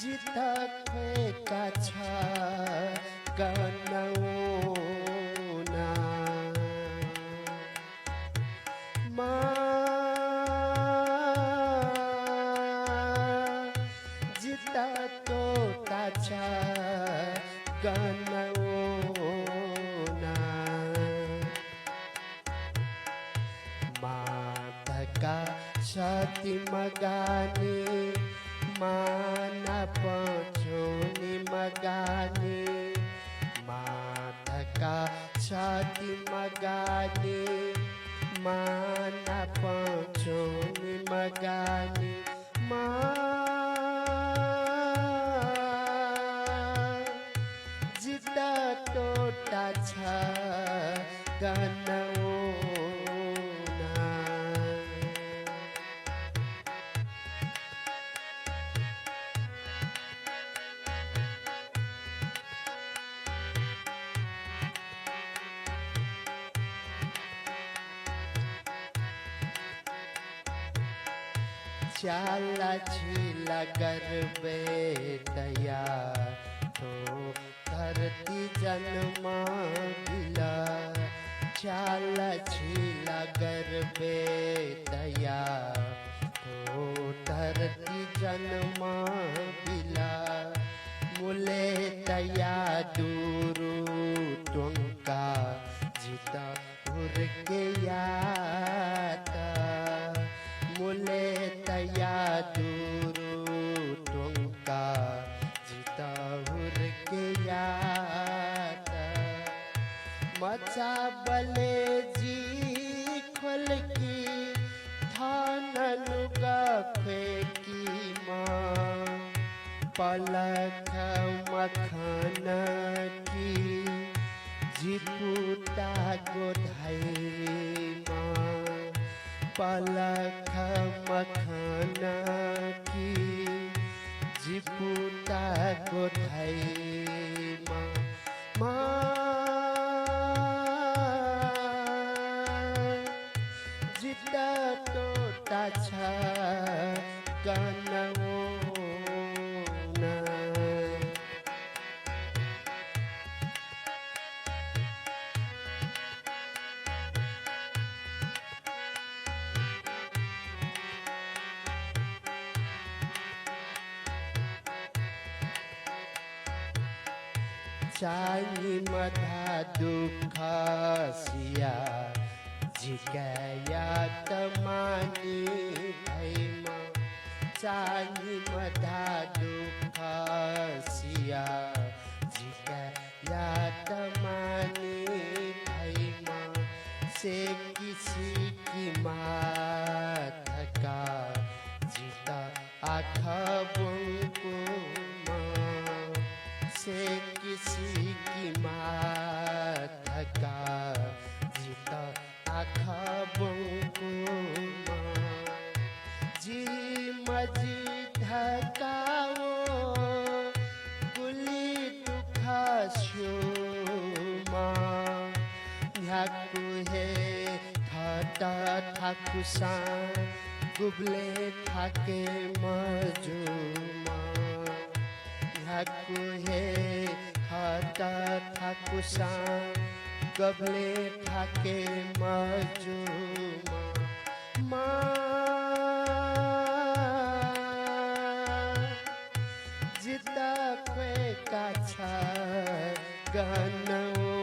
जिता खोएका छ गनौना जिता तोता छ गनौना माधका सती मगानी माना पछोनी मगानी माधका सती मगानी माना पछोनी मगानी जिता तोटा छ गनौना चाला झीला गर्बे दया तो धरती जन्मा गिला चाला झीला गर्बे दया तो धरती जन्मा गिला मुले दया दूरू तुंका जिता उर्गे याता मुले तया दूरू तुंका जिता उर्गे याता मचा बले जी खोल की थाननु गफेकी माँ पलक मखन की जिपुता गोधाई माँ पलक मखन की जिपुता गोधाई माँ जिता तोता छ गनौना चाही मधा दुख सिया जिकाया तमानी भैमा चाही मधा दुख सिया जिकाया तमानी भैमा से किसी की माधका जिता आँख बुंको से किसी की माधका जिता आँख बुंको जी मजी धकाओ गुली दुखा शोमा ह्याकु हे थटा ठाकुसा गुबले थाके मजुमा ह्याकु हे थटा ठाकुसा गबले थाके मजुमा जिता खोएका छ गनौना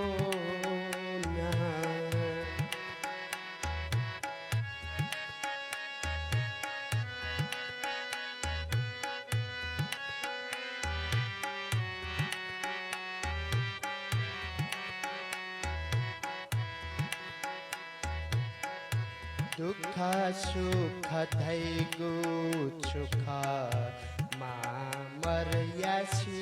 दुख सुख धैगु सुख मर्याशीला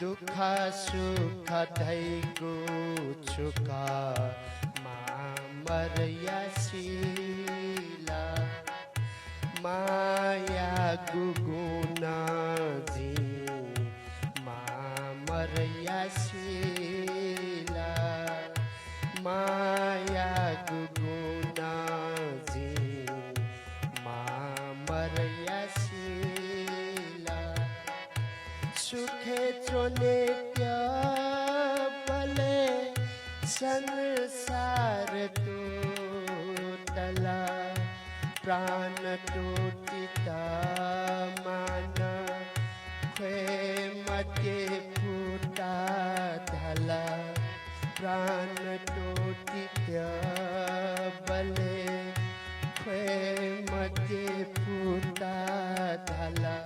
दुख सुख धैगु सुख मर्याशीला माया गुगुण जी मर्याशीला माया गुगुण सोने क्या भले संसार टूटला प्राण टूटिता माना खे मते फूटा धला प्राण टूटिता भले खे मते फूटा धला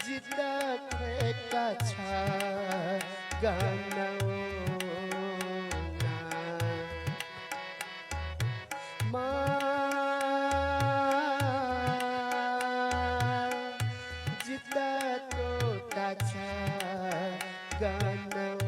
जिता खेता छा गाना जिता तो छा गाना